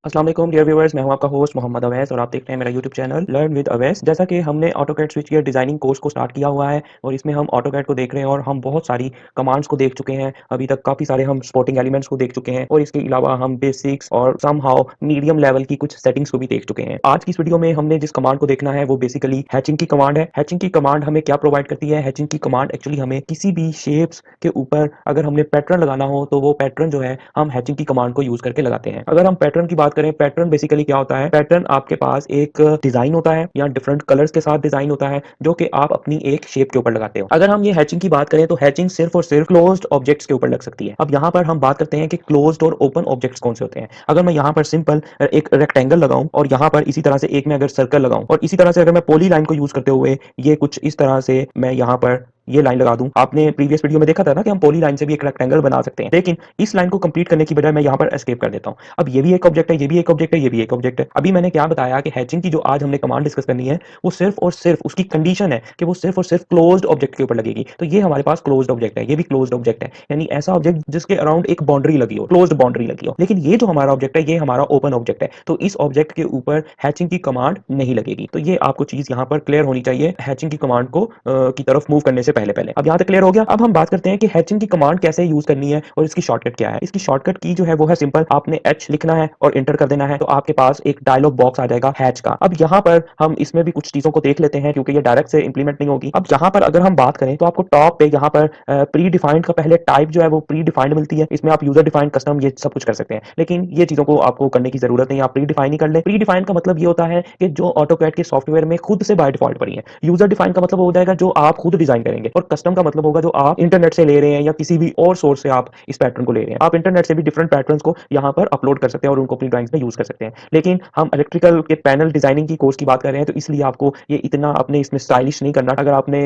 अस्सलाम वालेकुम dear viewers, मैं हूं आपका होस्ट मोहम्मद अवैस और आप देख रहे हैं मेरा YouTube channel learn with Awais. जैसा कि हमने AutoCAD switch gear designing course को स्टार्ट किया हुआ है और इसमें हम ऑटोकैड को देख रहे हैं और हम बहुत सारी कमांड्स को देख चुके हैं। अभी तक काफी सारे हम सपोर्टिंग एलिमेंट्स को देख चुके हैं और इसके अलावा हम बेसिक्स और समहाउ मीडियम लेवल की कुछ सेटिंग्स को भी देख चुके हैं। आज की इस वीडियो में हमने जिस कमांड को देखना है वो बेसिकली हैचिंग की कमांड है। हैचिंग की कमांड हमें क्या प्रोवाइड करती है? हैचिंग की कमांड एक्चुअली हमें किसी भी शेप्स के ऊपर अगर हमने पैटर्न लगाना हो तो वो पैटर्न जो है हम हैचिंग की कमांड को यूज करके लगाते हैं। अगर हम पैटर्न की बात करें, पैटर्न बेसिकली क्या होता है? पैटर्न आपके पास एक डिजाइन होता है या डिफरेंट कलर्स के साथ डिजाइन होता है जो कि आप अपनी एक शेप के ऊपर लगाते हो। अगर हम ये हैचिंग की बात करें तो हैचिंग सिर्फ और सिर्फ क्लोज्ड ऑब्जेक्ट्स के ऊपर लग सकती है। अब यहाँ पर हम बात करते हैं कि क्लोज्ड और ओपन ऑब्जेक्ट्स कौन से होते हैं। अगर मैं यहाँ पर सिंपल एक रेक्टेंगल लगाऊं और यहाँ पर इसी तरह से एक मैं अगर सर्कल लगाऊं और इसी तरह से अगर मैं पॉली लाइन को यूज करते हुए ये कुछ इस तरह से मैं यहाँ पर ये लाइन लगा दूं। आपने प्रीवियस वीडियो में देखा था ना कि हम पॉली लाइन से भी एक रेक्टेंगल बना सकते हैं, लेकिन इस लाइन को कंप्लीट करने की बजाय मैं यहाँ पर एस्केप कर देता हूँ। अब ये भी एक ऑब्जेक्ट है, ये भी एक ऑब्जेक्ट है, ये भी एक ऑब्जेक्ट है। अभी मैंने क्या बताया कि हैचिंग की जो आज हमने कमांड डिस्कस करनी है वो सिर्फ और सिर्फ उसकी कंडीशन है कि वो सिर्फ और सिर्फ क्लोज्ड ऑब्जेक्ट के ऊपर लगेगी। तो ये हमारे पास क्लोज्ड ऑब्जेक्ट है, ये भी क्लोज्ड ऑब्जेक्ट है, यानी ऐसा ऑब्जेक्ट जिसके अराउंड एक बाउंड्री लगी हो, क्लोज्ड बाउंड्री लगी हो। लेकिन ये जो हमारा ऑब्जेक्ट है ये हमारा ओपन ऑब्जेक्ट है, तो इस ऑब्जेक्ट के ऊपर हैचिंग की कमांड नहीं लगेगी। तो ये आपको चीज यहाँ पर क्लियर होनी चाहिए हैचिंग की कमांड को की तरफ मूव करने से पहले पहले। अब यहाँ तक क्लियर हो गया। अब हम बात करते हैं कि हैचिंग की कमांड कैसे यूज करनी है और इसकी शॉर्टकट क्या है। इसकी शॉर्टकट की जो है वो है सिंपल, आपने एच लिखना है और इंटर कर देना है तो आपके पास एक डायलॉग बॉक्स आ जाएगा हैच का। अब यहाँ पर हम इसमें भी कुछ चीजों को देख लेते हैं क्योंकि ये डायरेक्ट से इंप्लीमेंट नहीं होगी। अब यहाँ पर अगर हम बात करें तो आपको टॉप पे यहाँ पर प्री डिफाइंड का पहले टाइप जो है वो प्री डिफाइंड मिलती है। इसमें आप यूजर डिफाइंड कस्टम ये सब कुछ कर सकते हैं, लेकिन ये चीजों को आपको करने की जरूरत नहीं, आप प्री डिफाइन ही कर ले। प्री डिफाइंड का मतलब ये होता है कि जो ऑटोकैड के सॉफ्टवेयर में खुद से बाय डिफॉल्ट पड़ी है। यूजर डिफाइंड का मतलब हो जाएगा जो आप खुद डिजाइन करेंगे और कस्टम का मतलब होगा जो आप इंटरनेट से ले रहे हैं या किसी भी और सोर्स से आप इस पैटर्न को ले रहे हैं। आप इंटरनेट से भी डिफरेंट पैटर्न्स को यहाँ पर अपलोड कर सकते हैं और उनको अपनी ड्राइंग्स में यूज कर सकते हैं। लेकिन हम इलेक्ट्रिकल के पैनल डिजाइनिंग की कोर्स की बात कर रहे हैं तो इसलिए आपको ये इतना अपने इसमें स्टाइलिश नहीं करना। अगर आपने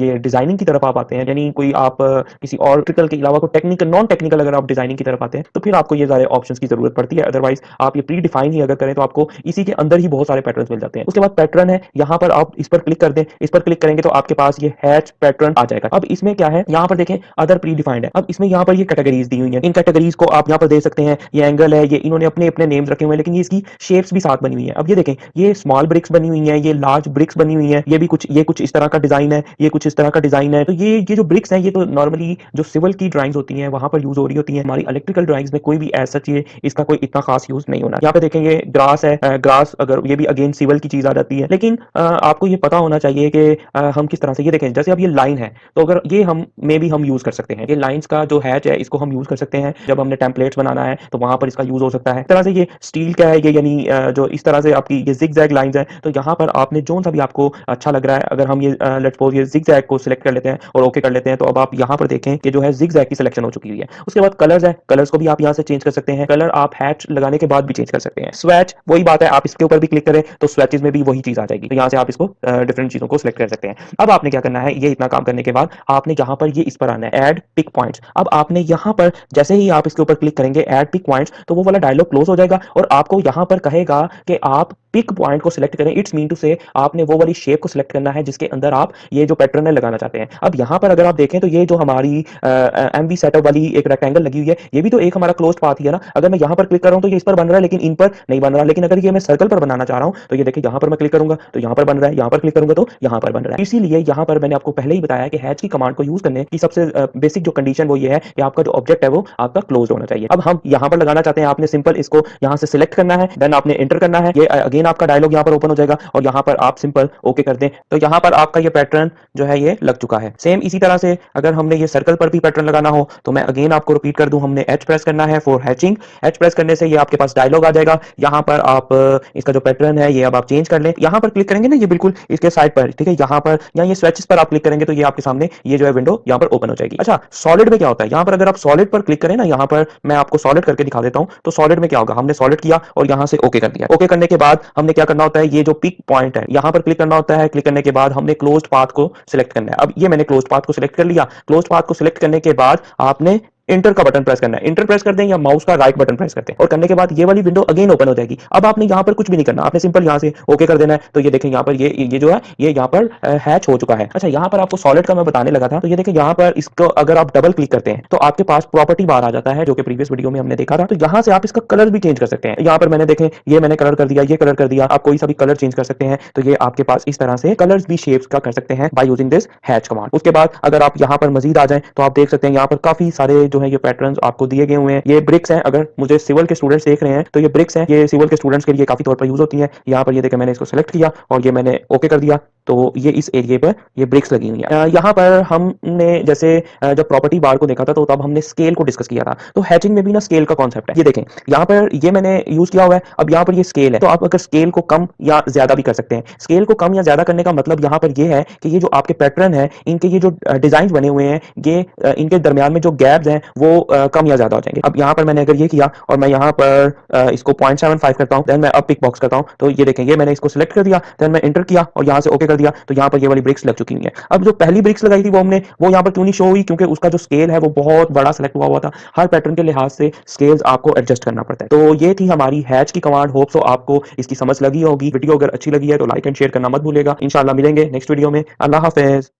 ये डिजाइनिंग की तरफ आप आते हैं, यानी कोई आप किसी और इलेक्ट्रिकल के अलावा कोई टेक्निकल नॉन टेक्निकल अगर आप डिजाइनिंग की तरफ आते हैं तो फिर आपको ये सारे ऑप्शंस की जरूरत पड़ती है। अदरवाइज आप ये प्री डिफाइन ही अगर करें तो आपको इसी के अंदर ही बहुत सारे पैटर्न्स मिल जाते हैं। उसके बाद पैटर्न है, यहाँ पर आप इस पर क्लिक कर दें। इस पर क्लिक करेंगे तो आपके पास ये हैच पैटर्न आ जाएगा। अब इसमें क्या है, यहाँ पर देखें अदर प्री डिफाइंड है। अब इसमें यहाँ पर ये कैटेगरीज दी हुई है, इन कैटेगरीज को आप यहाँ पर दे सकते हैं। ये एंगल है, ये इन्होंने अपने अपने नेम्स रखे हुए हैं, लेकिन ये इसकी शेप्स भी साथ बनी हुई है। अब ये देखें, ये स्मॉल ब्रिक्स बनी हुई है, ये लार्ज ब्रिक्स बनी हुई है, ये कुछ इस तरह का डिजाइन है, ये कुछ इस तरह का डिजाइन है। तो ये जो ब्रिक्स हैं ये तो नॉर्मली जो सिविल की ड्राइंग्स होती हैं वहां पर यूज हो रही होती है। हमारी इलेक्ट्रिकल ड्राइंग्स में कोई भी ऐसा चाहिए इसका कोई इतना खास यूज नहीं होना। यहाँ पे देखें ये ग्रास है, ग्रास अगर ये भी अगेन सिविल की चीज आ जाती है, लेकिन आपको ये पता होना चाहिए कि हम किस तरह से ये देखें। जैसे अब ये लाइन है तो अगर ये हम मे भी हम यूज कर सकते हैं, ये लाइंस का जो हैच है इसको हम यूज कर सकते हैं जब हमने टेम्पलेट्स बनाना है तो वहां पर इसका यूज हो सकता है। इस तरह से ये स्टील का है, ये यानी जो इस तरह से आपकी ये जिग-जैग लाइंस है तो यहाँ पर आपने जो सा भी आपको अच्छा लग रहा है, अगर हम ये लेट्स सपोज ये जिग-जैग को सिलेक्ट कर लेते हैं और ओके कर लेते हैं तो अब आप यहाँ पर देखें कि जो है जिग-जैग की सिलेक्शन हो चुकी हुई है। उसके बाद कलर्स है, कलर्स को भी आप यहाँ से चेंज कर सकते हैं। कलर आप हैच लगाने के बाद भी चेंज कर सकते हैं। स्वैच वही बात है, आप इसके ऊपर भी क्लिक करें तो स्वैचेस में भी वही चीज आ जाएगी, तो यहाँ से आप इसको डिफरेंट चीजों को सिलेक्ट कर सकते हैं। अब आपने क्या करना है, ये इतना काम करने के बाद आपने यहाँ पर ये इस पर आना है ऐड पिक पॉइंट्स। अब आपने यहाँ पर जैसे ही आप इसके ऊपर क्लिक करेंगे ऐड पिक पॉइंट्स तो वो वाला डायलॉग क्लोज हो जाएगा और आपको यहाँ पर कहेगा कि आप पिक पॉइंट को सिलेक्ट करें। इट्स मीन टू से आपने वो वाली शेप को सिलेक्ट करना है जिसके अंदर आप ये जो पैटर्न है लगाना चाहते हैं। अब यहाँ पर अगर आप देखें तो ये जो हमारी एमवी सेटअप वाली एक रेक्टेंगल लगी हुई है ये भी तो एक हमारा क्लोज्ड पाथ ही है ना। अगर मैं यहाँ पर क्लिक कर रहा हूँ तो ये इस पर बन रहा है लेकिन इन पर नहीं बन रहा। लेकिन अगर ये मैं सर्कल पर बनाना चाह रहा हूँ तो ये देखिए यहाँ पर मैं क्लिक करूंगा तो यहाँ पर बन रहा है, यहाँ पर क्लिक करूंगा तो यहाँ पर बन रहा है। इसीलिए यहाँ पर मैंने आपको पहले ही बताया कि हैच की कमांड को यूज करने की सबसे बेसिक जो कंडीशन वो ये है कि आपका जो ऑब्जेक्ट है वो आपका क्लोज होना चाहिए। अब हम यहाँ पर लगाना चाहते हैं, आपने सिंपल इसको यहाँ से सिलेक्ट करना है, देन आपने एंटर करना है। ये अगेन आपका डायलॉग यहाँ पर ओपन हो जाएगा और यहाँ पर आप सिंपल ओके कर दें तो यहाँ पर आपका ये पैटर्न जो है ये लग चुका है। सेम इसी तरह से अगर हमने ये सर्कल पर भी पैटर्न लगाना हो तो मैं अगेन आपको रिपीट कर दूं, हमने एच प्रेस करना है फॉर हैचिंग। एच प्रेस करने से ये आपके पास डायलॉग आ जाएगा। यहाँ पर आप इसका जो पैटर्न है ये अब आप चेंज कर लें। यहाँ पर क्लिक करेंगे ना ये बिल्कुल इसके साइड पर, ठीक है, यहाँ पर या ये स्विचेस पर आप क्लिक करेंगे तो ये आपके सामने ये जो है विंडो यहाँ पर ओपन हो जाएगी। अच्छा, सॉलिड में क्या होता है, यहाँ पर अगर आप सॉलिड पर क्लिक करें ना, यहाँ पर मैं आपको सॉलिड करके दिखा देता हूँ तो सॉलिड में क्या होगा, हमने सॉलिड किया और यहाँ से ओके कर दिया। ओके करने के बाद हमने क्या करना होता है, ये जो पिक पॉइंट है यहाँ पर क्लिक करना होता है। क्लिक करने के बाद हमने क्लोज्ड पाथ को सिलेक्ट करना है। अब ये मैंने क्लोज्ड पाथ को सिलेक्ट कर लिया। क्लोज्ड पाथ को सिलेक्ट करने के बाद आपने इंटर का बटन प्रेस करना है, इंटर प्रेस कर दें या माउस का राइट बटन प्रेस करते हैं और करने के बाद ये वाली विंडो अगेन ओपन हो जाएगी। अब आपने यहाँ पर कुछ भी नहीं करना, आपने सिंपल यहाँ से ओके कर देना है। तो ये देखें यहाँ पर ये जो है ये यहाँ पर हैच हो चुका है। अच्छा, यहाँ पर आपको सॉलिड का मैं बताने लगा था, तो ये देखें यहाँ पर इसको अगर आप डबल क्लिक करते हैं तो आपके पास प्रॉपर्टी बार आ जाता है, जो कि प्रीवियस वीडियो में हमने देखा था। तो यहाँ से आप इसका कलर भी चेंज कर सकते हैं। यहाँ पर मैंने देखें ये मैंने कलर कर दिया, ये कलर कर दिया, आप कोई सा भी कलर चेंज कर सकते हैं। तो ये आपके पास इस तरह से कलर्स भी शेप्स का कर सकते हैं by using this hatch command. उसके बाद अगर आप यहाँ पर मजीद आ जाएं तो आप देख सकते हैं यहाँ पर काफी सारे जो है ये पैटर्न्स आपको दिए गए हुए हैं। ये ब्रिक्स हैं, अगर मुझे सिविल के स्टूडेंट्स देख रहे हैं तो ये ब्रिक्स हैं, ये सिविल के स्टूडेंट्स के लिए काफी तौर पर यूज होती हैं। यहाँ पर ये देखिए मैंने इसको सेलेक्ट किया और ये मैंने ओके कर दिया, तो ये इस एरिया पर ये ब्रिक्स लगी हुई है। यहाँ पर हमने जैसे जब प्रॉपर्टी बार को देखा था तो तब हमने स्केल को डिस्कस किया था। तो हैचिंग में भी ना स्केल का कॉन्सेप्ट है। ये देखें यहाँ पर ये मैंने यूज किया हुआ है। अब यहाँ पर ये स्केल है, तो आप अगर स्केल को कम या ज्यादा भी कर सकते हैं। स्केल को कम या ज्यादा करने का मतलब यहाँ पर ये है कि ये जो आपके पैटर्न है, इनके ये जो डिजाइन बने हुए हैं, ये इनके दरमियान में जो गैप्स हैं वो कम या ज्यादा हो जाएंगे। अब यहाँ पर मैंने अगर ये किया और मैं यहाँ पर इसको 0.75 करता हूँ, देन मैं अब पिक बॉक्स करता हूँ, तो ये देखें ये मैंने इसको सिलेक्ट कर दिया, देन मैं एंटर किया और यहाँ से ओके कर दिया, तो यहाँ पर ये वाली ब्रिक्स लग चुकी हुई है। अब जो पहली ब्रिक्स लगाई थी वो यहाँ पर क्यों नहीं शो हुई, क्योंकि उसका जो स्केल है वो बहुत बड़ा सेलेक्ट हुआ था। हर पैटर्न के लिहाज से स्केल्स आपको एडजस्ट करना पड़ता है। तो ये थी हमारी हैच की कमांड। होप सो आपको इसकी समझ लगी होगी। वीडियो अगर अच्छी लगी है तो लाइक एंड शेयर करना मत भूलिएगा। इंशाल्लाह मिलेंगे नेक्स्ट वीडियो में। अल्लाह हाफिज।